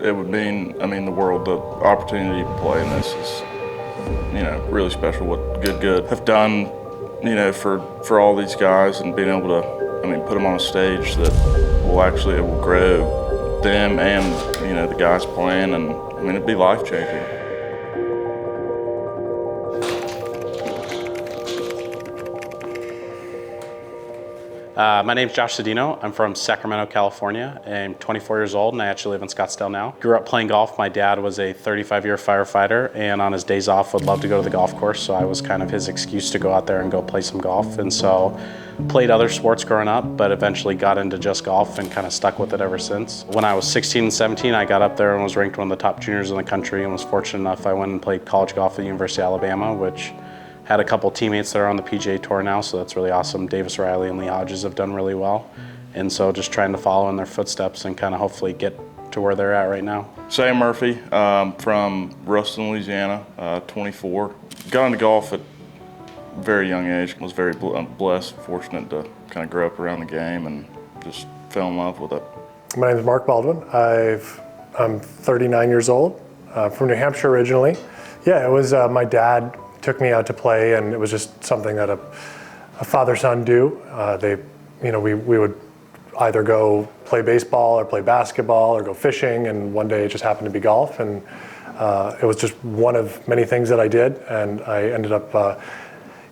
it would mean, the world. The opportunity to play in this is, really special. What good have done, for all these guys, and being able to, put them on a stage that it will grow them and, the guys playing, and it'd be life-changing. My name's Josh Sedino. I'm from Sacramento, California. I'm 24 years old and I actually live in Scottsdale now. Grew up playing golf. My dad was a 35-year firefighter and on his days off would love to go to the golf course, so I was kind of his excuse to go out there and go play some golf. And so played other sports growing up, but eventually got into just golf and kind of stuck with it ever since. When I was 16 and 17, I got up there and was ranked one of the top juniors in the country and was fortunate enough I went and played college golf at the University of Alabama, which had a couple teammates that are on the PGA Tour now, so that's really awesome. Davis Riley and Lee Hodges have done really well. And so just trying to follow in their footsteps and kind of hopefully get to where they're at right now. Sam Murphy, from Ruston, Louisiana, 24. Got into golf at a very young age. Was very blessed, fortunate to kind of grow up around the game and just fell in love with it. My name is Mark Baldwin. I'm 39 years old, from New Hampshire originally. Yeah, it was my dad took me out to play, and it was just something that a father-son do. We would either go play baseball or play basketball or go fishing, and one day it just happened to be golf, and it was just one of many things that I did, and I ended up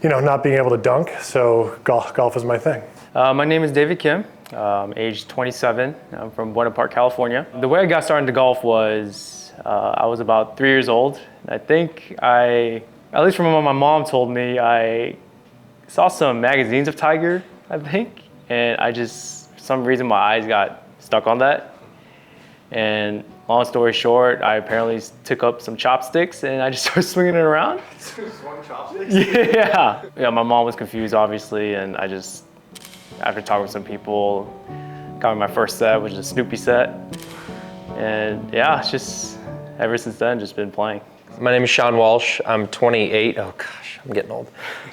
not being able to dunk, so golf is my thing. My name is David Kim. I'm age 27. I'm from Buena Park, California. The way I got started into golf was I was about 3 years old. I think at least from what my mom told me, I saw some magazines of Tiger, I think, and for some reason my eyes got stuck on that. And long story short, I apparently took up some chopsticks and I just started swinging it around. Swung chopsticks? Yeah. Yeah, my mom was confused obviously, and after talking with some people, got me my first set, which is a Snoopy set. And yeah, it's just, ever since then, just been playing. My name is Sean Walsh. I'm 28. Oh gosh, I'm getting old.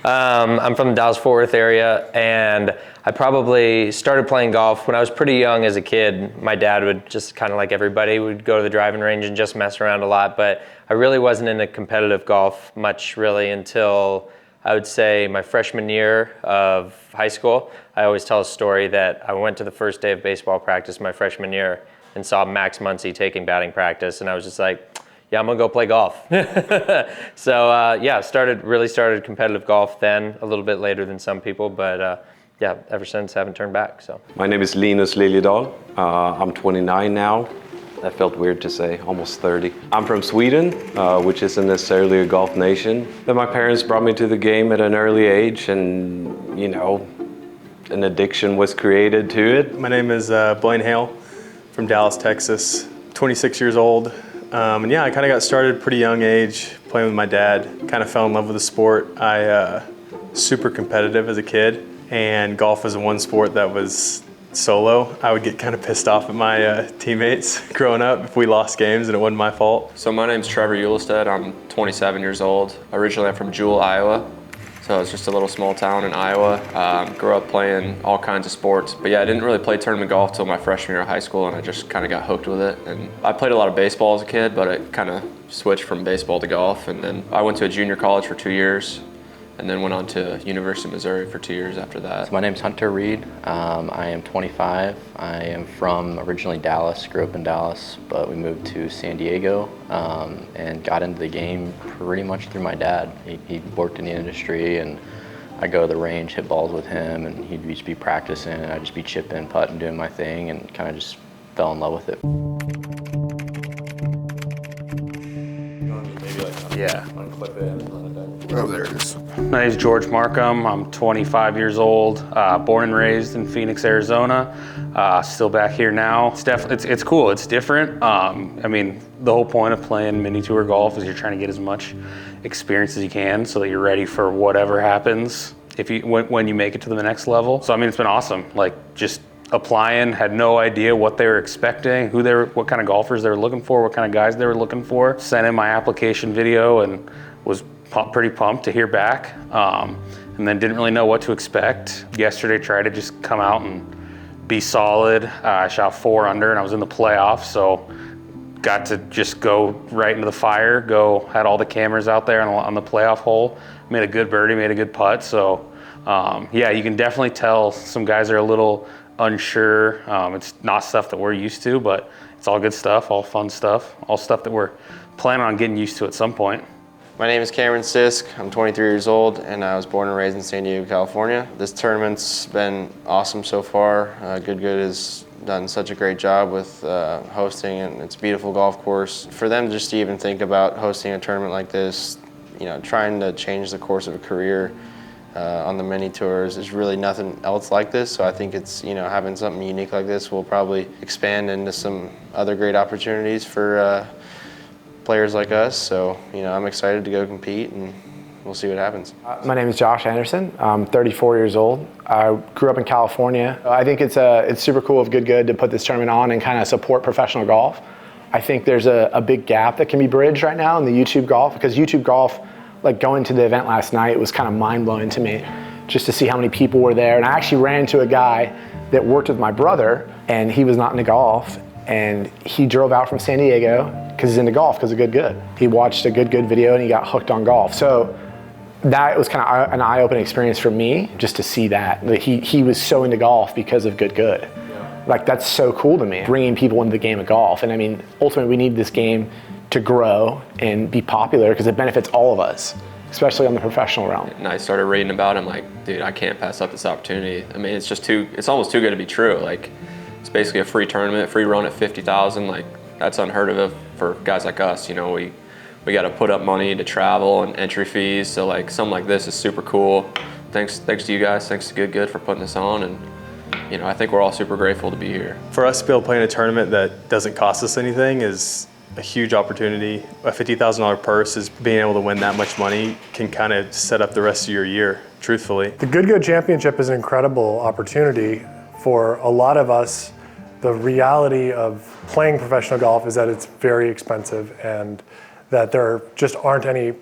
I'm from the Dallas-Fort Worth area, and I probably started playing golf when I was pretty young as a kid. My dad would just kind of like everybody, would go to the driving range and just mess around a lot, but I really wasn't into competitive golf much really until I would say my freshman year of high school. I always tell a story that I went to the first day of baseball practice my freshman year and saw Max Muncy taking batting practice, and I was just like, yeah, I'm gonna go play golf. So really started competitive golf then, a little bit later than some people, but ever since haven't turned back. So. My name is Linus Liljedahl. I'm 29 now. That felt weird to say, almost 30. I'm from Sweden, which isn't necessarily a golf nation. Then my parents brought me to the game at an early age, and an addiction was created to it. My name is Blaine Hale from Dallas, Texas, 26 years old. I kind of got started at a pretty young age, playing with my dad. Kind of fell in love with the sport. I super competitive as a kid, and golf was the one sport that was solo. I would get kind of pissed off at my teammates growing up if we lost games and it wasn't my fault. So my name's Trevor Eulestead. I'm 27 years old. Originally I'm from Jewell, Iowa. So it's just a little small town in Iowa. Grew up playing all kinds of sports. But yeah, I didn't really play tournament golf till my freshman year of high school, and I just kind of got hooked with it. And I played a lot of baseball as a kid, but it kind of switched from baseball to golf. And then I went to a junior college for 2 years, and then went on to University of Missouri for 2 years after that. So my name's Hunter Reed. I am 25. I am from originally Dallas, grew up in Dallas, but we moved to San Diego and got into the game pretty much through my dad. He worked in the industry, and I'd go to the range, hit balls with him, and he'd just be practicing, and I'd just be chipping, putting, doing my thing, and kind of just fell in love with it. Yeah. Oh, there it is. My name is George Markham. I'm 25 years old, born and raised in Phoenix, Arizona. Still back here now. It's cool. It's different. The whole point of playing mini tour golf is you're trying to get as much experience as you can so that you're ready for whatever happens when you make it to the next level. So it's been awesome. Just applying, had no idea what they were expecting, what kind of golfers they were looking for, what kind of guys they were looking for. Sent in my application video and was pretty pumped to hear back, and then didn't really know what to expect. Yesterday tried to just come out and be solid. I shot 4 under and I was in the playoffs, so got to just go right into the fire, had all the cameras out there on the playoff hole, made a good birdie, made a good putt. So yeah, you can definitely tell some guys are a little unsure. It's not stuff that we're used to, but it's all good stuff, all fun stuff, all stuff that we're planning on getting used to at some point. My name is Cameron Sisk. I'm 23 years old, and I was born and raised in San Diego, California. This tournament's been awesome so far. Good has done such a great job with hosting, and it's a beautiful golf course. For them just to even think about hosting a tournament like this, trying to change the course of a career on the mini tours, there's really nothing else like this. So I think it's, having something unique like this will probably expand into some other great opportunities for players like us. So, I'm excited to go compete, and we'll see what happens. My name is Josh Anderson. I'm 34 years old. I grew up in California. I think it's super cool of Good to put this tournament on and kind of support professional golf. I think there's a big gap that can be bridged right now in the YouTube golf, because YouTube golf, like going to the event last night, was kind of mind-blowing to me just to see how many people were there. And I actually ran into a guy that worked with my brother, and he was not into golf, and he drove out from San Diego because he's into golf because of Good. He watched a Good video and he got hooked on golf. So that was kind of an eye-opening experience for me, just to see that he was so into golf because of Good. Yeah. Like, that's so cool to me, bringing people into the game of golf. And I mean, ultimately we need this game to grow and be popular because it benefits all of us, especially on the professional realm. And I started reading about it. I'm like, dude, I can't pass up this opportunity. I mean, it's almost too good to be true. Like, it's basically a free tournament, free run at 50,000. Like, that's unheard of for guys like us. We got to put up money to travel and entry fees. So like, something like this is super cool. Thanks to you guys. Thanks to Good for putting this on. And I think we're all super grateful to be here. For us to be able to play in a tournament that doesn't cost us anything is a huge opportunity. A $50,000 purse, is being able to win that much money can kind of set up the rest of your year, truthfully. The Good Championship is an incredible opportunity for a lot of us. The reality of playing professional golf is that it's very expensive, and that there just aren't any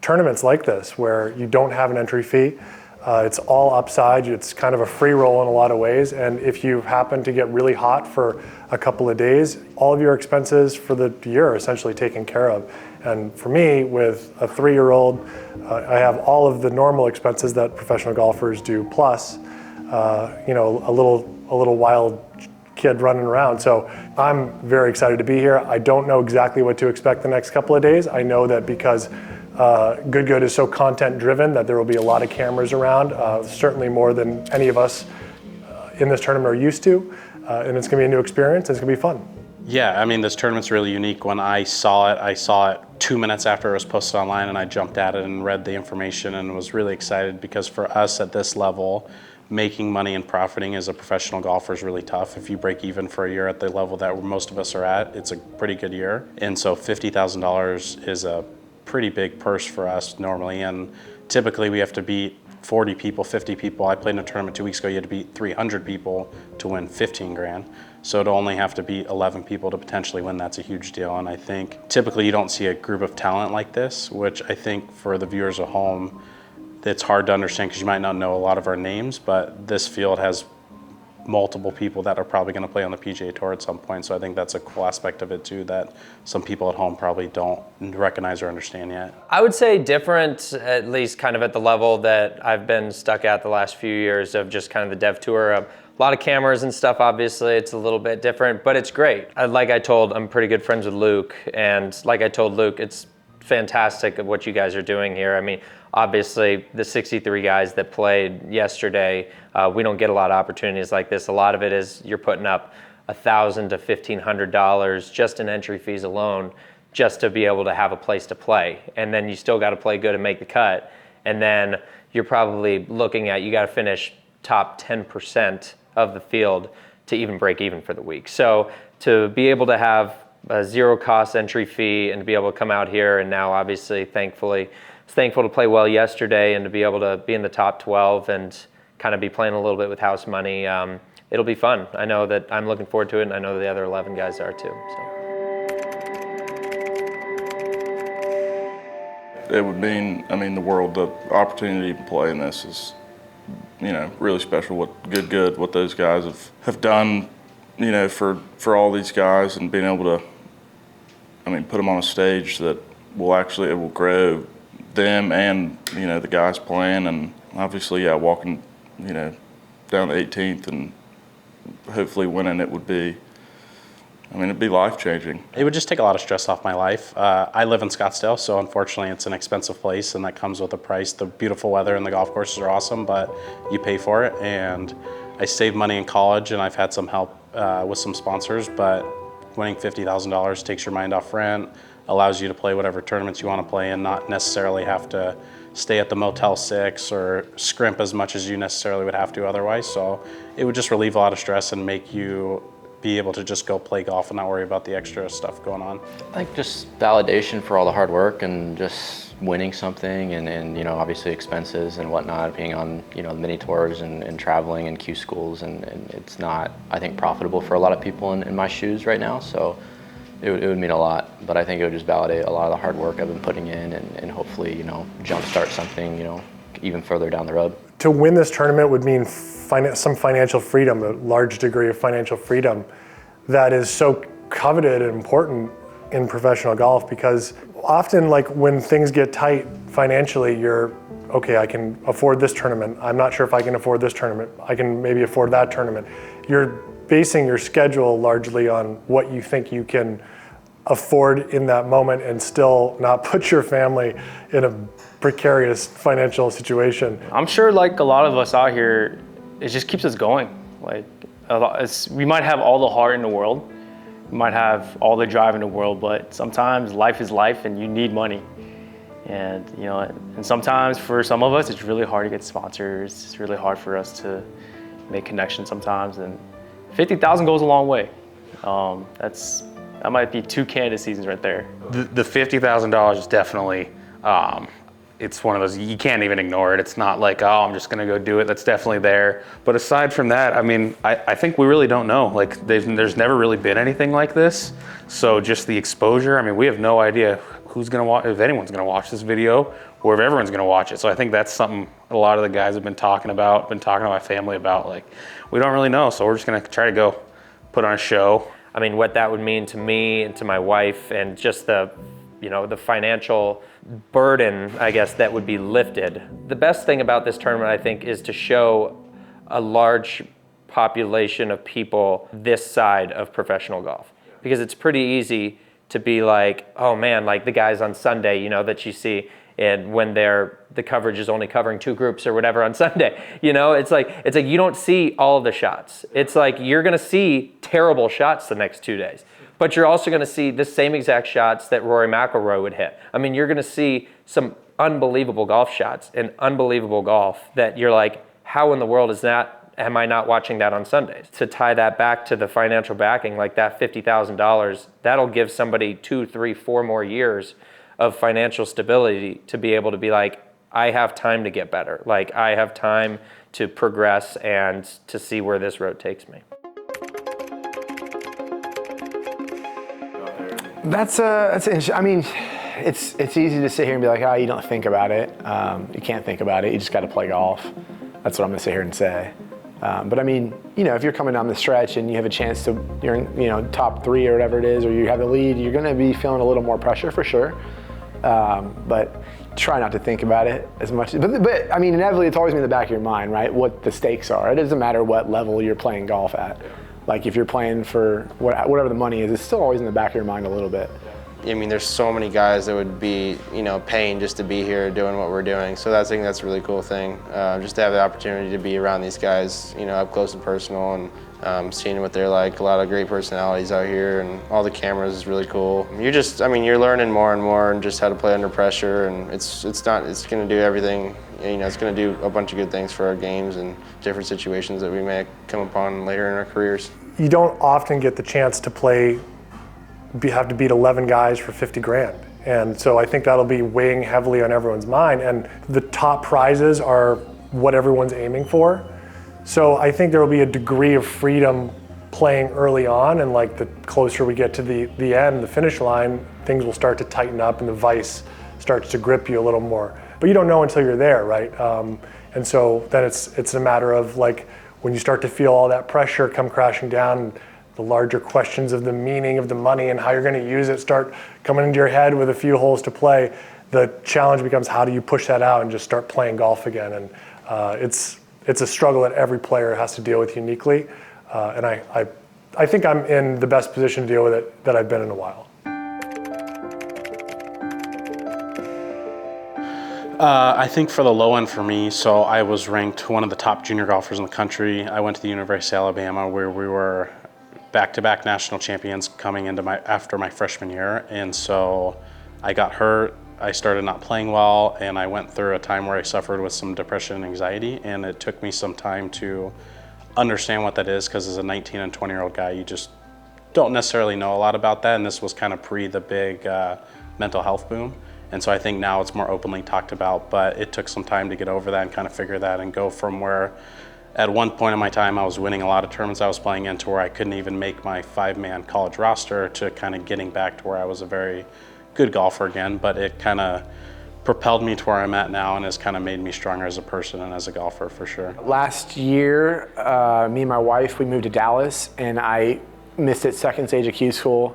tournaments like this where you don't have an entry fee. It's all upside. It's kind of a free roll in a lot of ways. And if you happen to get really hot for a couple of days, all of your expenses for the year are essentially taken care of. And for me, with a 3-year-old, I have all of the normal expenses that professional golfers do, plus a little wild kid running around. So I'm very excited to be here. I don't know exactly what to expect the next couple of days. I know that because Good is so content driven that there will be a lot of cameras around, certainly more than any of us in this tournament are used to. And it's gonna be a new experience, and it's gonna be fun. Yeah, I mean, this tournament's really unique. When I saw it 2 minutes after it was posted online, and I jumped at it and read the information and was really excited, because for us at this level, making money and profiting as a professional golfer is really tough. If you break even for a year at the level that most of us are at, it's a pretty good year. And so $50,000 is a pretty big purse for us normally. And typically we have to beat 40 people, 50 people. I played in a tournament 2 weeks ago, you had to beat 300 people to win 15 grand. So to only have to beat 11 people to potentially win, that's a huge deal. And I think typically you don't see a group of talent like this, which I think for the viewers at home, it's hard to understand because you might not know a lot of our names, but this field has multiple people that are probably going to play on the PGA Tour at some point. So I think that's a cool aspect of it too, that some people at home probably don't recognize or understand yet. I would say different, at least kind of at the level that I've been stuck at the last few years of just kind of the dev tour. A lot of cameras and stuff, obviously, it's a little bit different, but it's great. Like I told, I'm pretty good friends with Luke, and like I told Luke, it's fantastic of what you guys are doing here. I mean, obviously, the 63 guys that played yesterday, we don't get a lot of opportunities like this. A lot of it is you're putting up $1,000 to $1,500 just in entry fees alone, just to be able to have a place to play. And then you still got to play good and make the cut. And then you're probably looking at, you got to finish top 10% of the field to even break even for the week. So to be able to have a zero cost entry fee and to be able to come out here, and now obviously thankful to play well yesterday and to be able to be in the top 12 and kind of be playing a little bit with house money, it'll be fun. I know that I'm looking forward to it, and I know the other 11 guys are too. So. It would mean, the world. The opportunity to play in this is, really special. What those guys have done, for all these guys, and being able to, put them on a stage that it will grow them and, the guys playing, and obviously, yeah, walking, down the 18th and hopefully winning it would be, it'd be life-changing. It would just take a lot of stress off my life. I live in Scottsdale, so unfortunately it's an expensive place, and that comes with a price. The beautiful weather and the golf courses are awesome, but you pay for it. And I saved money in college, and I've had some help with some sponsors, but winning $50,000 takes your mind off rent, allows you to play whatever tournaments you want to play and not necessarily have to stay at the Motel 6 or scrimp as much as you necessarily would have to otherwise. So it would just relieve a lot of stress and make you be able to just go play golf and not worry about the extra stuff going on. I think just validation for all the hard work and just winning something, and obviously expenses and whatnot, being on the mini tours and traveling and Q schools, and it's not, I think, profitable for a lot of people in my shoes right now. So it would mean a lot, but I think it would just validate a lot of the hard work I've been putting in, and hopefully jumpstart something even further down the road. To win this tournament would mean some financial freedom, a large degree of financial freedom that is so coveted and important in professional golf, because often, like, when things get tight financially, you're, okay, I can afford this tournament. I'm not sure if I can afford this tournament. I can maybe afford that tournament. You're basing your schedule largely on what you think you can afford in that moment and still not put your family in a precarious financial situation. I'm sure, like a lot of us out here, it just keeps us going. Like, we might have all the heart in the world, we might have all the drive in the world, but sometimes life is life and you need money. And and sometimes for some of us, it's really hard to get sponsors. It's really hard for us to make connections sometimes, and 50,000 goes a long way. That might be 2 Canada seasons right there. The $50,000 is definitely, it's one of those, you can't even ignore it. It's not like, oh, I'm just gonna go do it. That's definitely there. But aside from that, I think we really don't know. Like, there's never really been anything like this. So just the exposure, we have no idea who's gonna watch, if anyone's gonna watch this video, or if everyone's gonna watch it. So I think that's something a lot of the guys have been talking to my family about. Like, we don't really know, so we're just gonna try to go put on a show. What that would mean to me and to my wife, and just the financial burden, I guess, that would be lifted. The best thing about this tournament, I think, is to show a large population of people this side of professional golf. Because it's pretty easy to be like, oh man, like the guys on Sunday, that you see, and when the coverage is only covering 2 groups or whatever on Sunday, it's like you don't see all of the shots. It's like you're gonna see terrible shots the next 2 days, but you're also gonna see the same exact shots that Rory McIlroy would hit. You're gonna see some unbelievable golf shots and unbelievable golf that you're like, how in the world is that? Am I not watching that on Sundays? To tie that back to the financial backing, like that $50,000, that'll give somebody 2, 3, 4 more years of financial stability to be able to be like, I have time to get better. Like, I have time to progress and to see where this road takes me. That's interesting. It's easy to sit here and be like, you don't think about it. You can't think about it. You just got to play golf. That's what I'm gonna sit here and say. But if you're coming down the stretch and you have a chance to, you're in, top 3 or whatever it is, or you have the lead, you're gonna be feeling a little more pressure for sure. But try not to think about it as much. But inevitably, it's always in the back of your mind, right? What the stakes are. It doesn't matter what level you're playing golf at. Like, if you're playing for whatever the money is, it's still always in the back of your mind a little bit. There's so many guys that would be, paying just to be here doing what we're doing. So I think that's a really cool thing, just to have the opportunity to be around these guys, up close and personal, and seeing what they're like. A lot of great personalities out here, and all the cameras is really cool. You're learning more and more, and just how to play under pressure. And it's going to do everything. It's going to do a bunch of good things for our games and different situations that we may come upon later in our careers. You don't often get the chance to have to beat 11 guys for 50 grand. And so I think that'll be weighing heavily on everyone's mind. And the top prizes are what everyone's aiming for. So I think there will be a degree of freedom playing early on, and like the closer we get to the end, the finish line, things will start to tighten up and the vice starts to grip you a little more. But you don't know until you're there, right? And so then it's a matter of, like, when you start to feel all that pressure come crashing down, the larger questions of the meaning of the money and how you're going to use it start coming into your head with a few holes to play, the challenge becomes how do you push that out and just start playing golf again. And it's a struggle that every player has to deal with uniquely. And I think I'm in the best position to deal with it that I've been in a while. I think for the low end for me, so I was ranked one of the top junior golfers in the country. I went to the University of Alabama where we were back-to-back national champions coming into after my freshman year. And so I got hurt, I started not playing well, and I went through a time where I suffered with some depression and anxiety, and it took me some time to understand what that is, because as a 19 and 20-year-old guy, you just don't necessarily know a lot about that, and this was kind of pre the big mental health boom. And so I think now it's more openly talked about, but it took some time to get over that and kind of figure that and go from where at one point in my time I was winning a lot of tournaments I was playing in to where I couldn't even make my 5-man college roster to kind of getting back to where I was a very good golfer again. But it kind of propelled me to where I'm at now and has kind of made me stronger as a person and as a golfer for sure. Last year, me and my wife, we moved to Dallas, and I missed it second stage of Q school,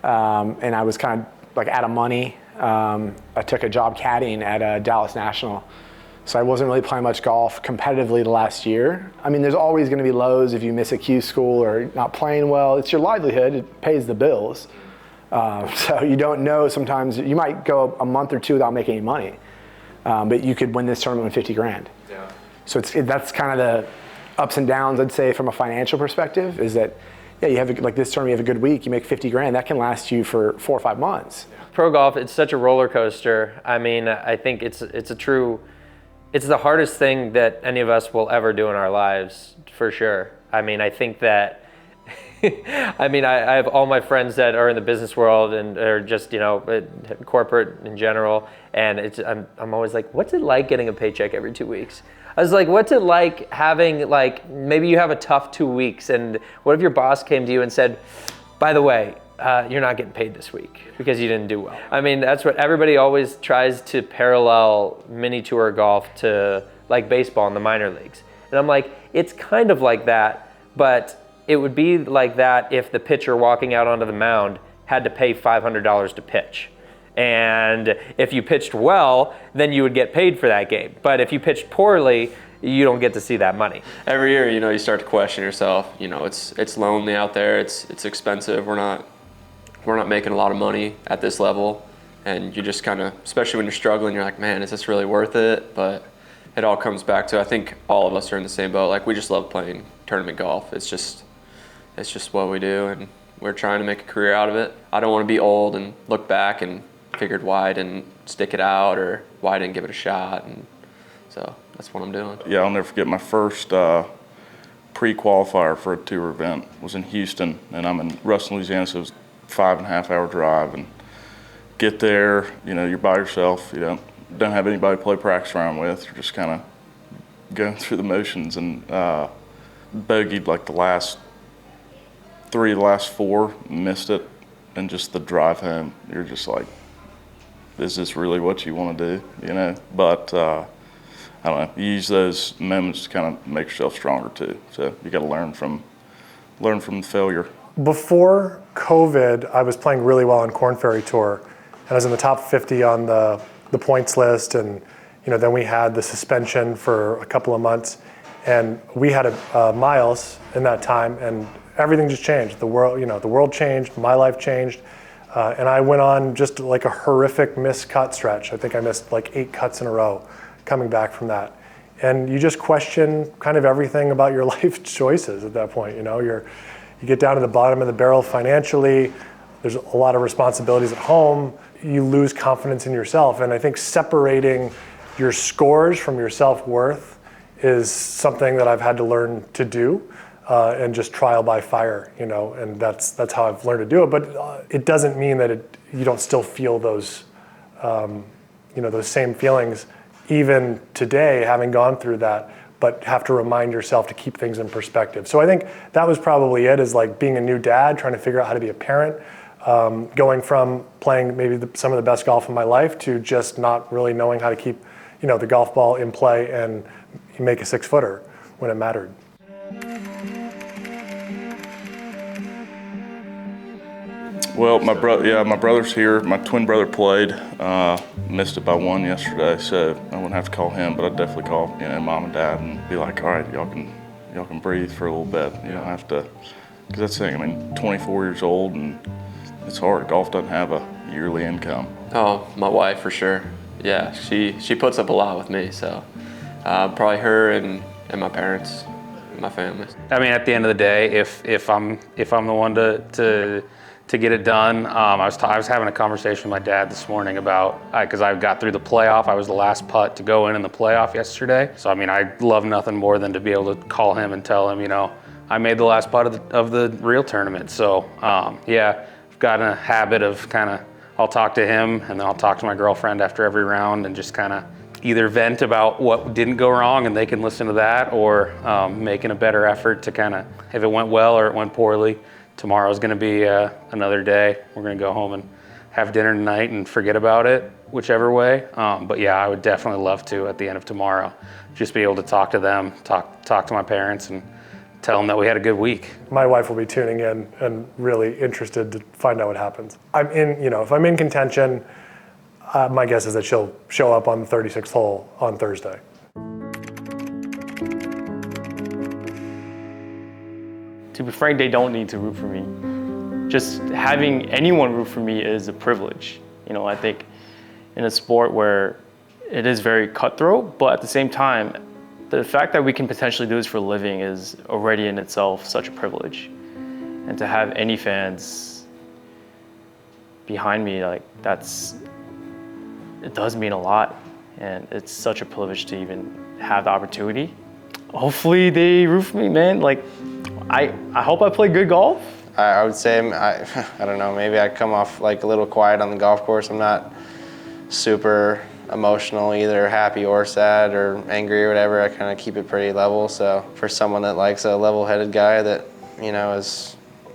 and I was kind of like out of money. I took a job caddying at Dallas National, so I wasn't really playing much golf competitively the last year. I mean, there's always going to be lows if you miss a Q school or not playing well. It's your livelihood, it pays the bills. So you don't know, sometimes you might go a month or two without making any money, but you could win this tournament with 50 grand. Yeah. So that's kind of the ups and downs, I'd say, from a financial perspective, is that, yeah, you have like this tournament, you have a good week, you make 50 grand, that can last you for 4 or 5 months. Yeah. Pro golf, it's such a roller coaster. I mean, I think it's the hardest thing that any of us will ever do in our lives, for sure. I mean, I think that, I mean, I have all my friends that are in the business world and are just, corporate in general, and I'm always like, what's it like getting a paycheck every 2 weeks? I was like, what's it like having, like, maybe you have a tough 2 weeks, and what if your boss came to you and said, by the way, you're not getting paid this week because you didn't do well. I mean, that's what everybody always tries to parallel mini tour golf to like baseball in the minor leagues. And I'm like, it's kind of like that, but it would be like that if the pitcher walking out onto the mound had to pay $500 to pitch. And if you pitched well, then you would get paid for that game. But if you pitched poorly, you don't get to see that money. Every year, you start to question yourself. It's lonely out there. It's expensive. We're not making a lot of money at this level, and you just kind of, especially when you're struggling, you're like, man, is this really worth it? But it all comes back to, I think all of us are in the same boat. Like, we just love playing tournament golf. It's just what we do, and we're trying to make a career out of it. I don't want to be old and look back and figured why I didn't stick it out or why I didn't give it a shot, and so that's what I'm doing. Yeah, I'll never forget my first pre-qualifier for a tour event was in Houston, and I'm in Ruston, Louisiana, so it was 5.5-hour drive, and get there, you're by yourself, you don't have anybody to play practice round with, you're just kind of going through the motions, and bogeyed like the last 4, missed it, and just the drive home, you're just like, is this really what you want to do, but I don't know, you use those moments to kind of make yourself stronger too, so you got to learn from the failure. Before COVID, I was playing really well on Korn Ferry Tour, and I was in the top 50 on the points list, and then we had the suspension for a couple of months, and we had Miles in that time, and everything just changed. The world changed, my life changed, and I went on just like a horrific miscut stretch. I think I missed like 8 cuts in a row coming back from that. And you just question kind of everything about your life choices at that point. You get down to the bottom of the barrel financially, there's a lot of responsibilities at home, you lose confidence in yourself. And I think separating your scores from your self-worth is something that I've had to learn to do, and just trial by fire, and that's how I've learned to do it. But it doesn't mean that you don't still feel those, those same feelings even today, having gone through that, but have to remind yourself to keep things in perspective. So I think that was probably it, is like being a new dad, trying to figure out how to be a parent, going from playing maybe some of the best golf in my life to just not really knowing how to keep, the golf ball in play and make a 6-footer when it mattered. Well, my brother's here. My twin brother played. Missed it by 1 yesterday, so I wouldn't have to call him, but I'd definitely call mom and dad and be like, all right, y'all can breathe for a little bit. You don't have to, because that's the thing. I mean, 24 years old and it's hard. Golf doesn't have a yearly income. Oh, my wife for sure. Yeah, she puts up a lot with me, so probably her and my parents, my family. I mean, at the end of the day, if I'm the one to get it done, I was having a conversation with my dad this morning about, because I got through the playoff. I was the last putt to go in the playoff yesterday. So I mean, I'd love nothing more than to be able to call him and tell him, I made the last putt of the real tournament. So yeah, I've gotten a habit of I'll talk to him and then I'll talk to my girlfriend after every round and just either vent about what didn't go wrong and they can listen to that, or making a better effort to if it went well or it went poorly, tomorrow's gonna be another day. We're gonna go home and have dinner tonight and forget about it, whichever way. But yeah, I would definitely love to, at the end of tomorrow, just be able to talk to them, talk to my parents and tell them that we had a good week. My wife will be tuning in and really interested to find out what happens. If I'm in contention, my guess is that she'll show up on the 36th hole on Thursday. To be frank, they don't need to root for me. Just having anyone root for me is a privilege. I think in a sport where it is very cutthroat, but at the same time, the fact that we can potentially do this for a living is already in itself such a privilege. And to have any fans behind me, it does mean a lot. And it's such a privilege to even have the opportunity. Hopefully they root for me, man. I hope I play good golf. I would say, I don't know, maybe I come off a little quiet on the golf course. I'm not super emotional, either happy or sad or angry or whatever. I kind of keep it pretty level. So for someone that likes a level-headed guy that,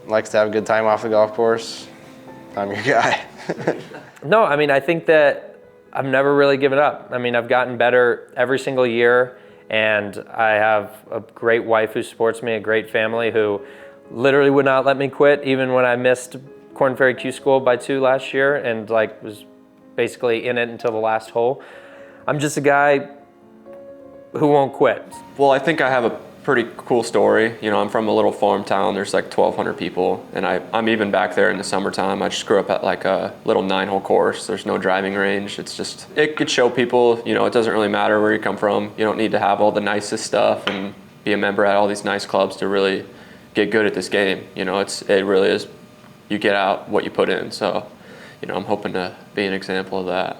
likes to have a good time off the golf course, I'm your guy. No, I mean, I think that I've never really given up. I mean, I've gotten better every single year, and I have a great wife who supports me, a great family who literally would not let me quit even when I missed Korn Ferry Q School by 2 last year and was basically in it until the last hole. I'm just a guy who won't quit. Well, I think I have a pretty cool story. I'm from a little farm town. There's 1,200 people, and I'm even back there in the summertime. I just grew up at a little 9-hole course. There's no driving range. It could show people, it doesn't really matter where you come from. You don't need to have all the nicest stuff and be a member at all these nice clubs to really get good at this game. It really is, you get out what you put in. So, I'm hoping to be an example of that.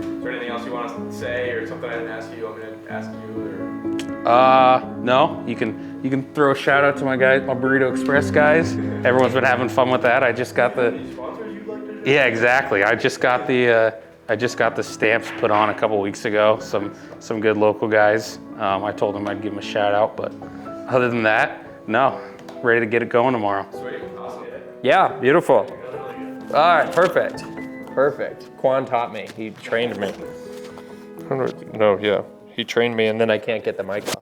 Is there anything else you want to say or something I didn't ask you? I'm going to ask you or? No. You can throw a shout out to my guys, my Burrito Express guys. Everyone's been having fun with that. I just got the. Any sponsors you'd like to? Yeah, exactly. I just got the stamps put on a couple weeks ago. Some good local guys. I told them I'd give them a shout out, but other than that, no. Ready to get it going tomorrow. Sweet. Awesome. Yeah, beautiful. All right, perfect. Quan taught me. He trained me. No, yeah. He trained me, and then I can't get the mic off.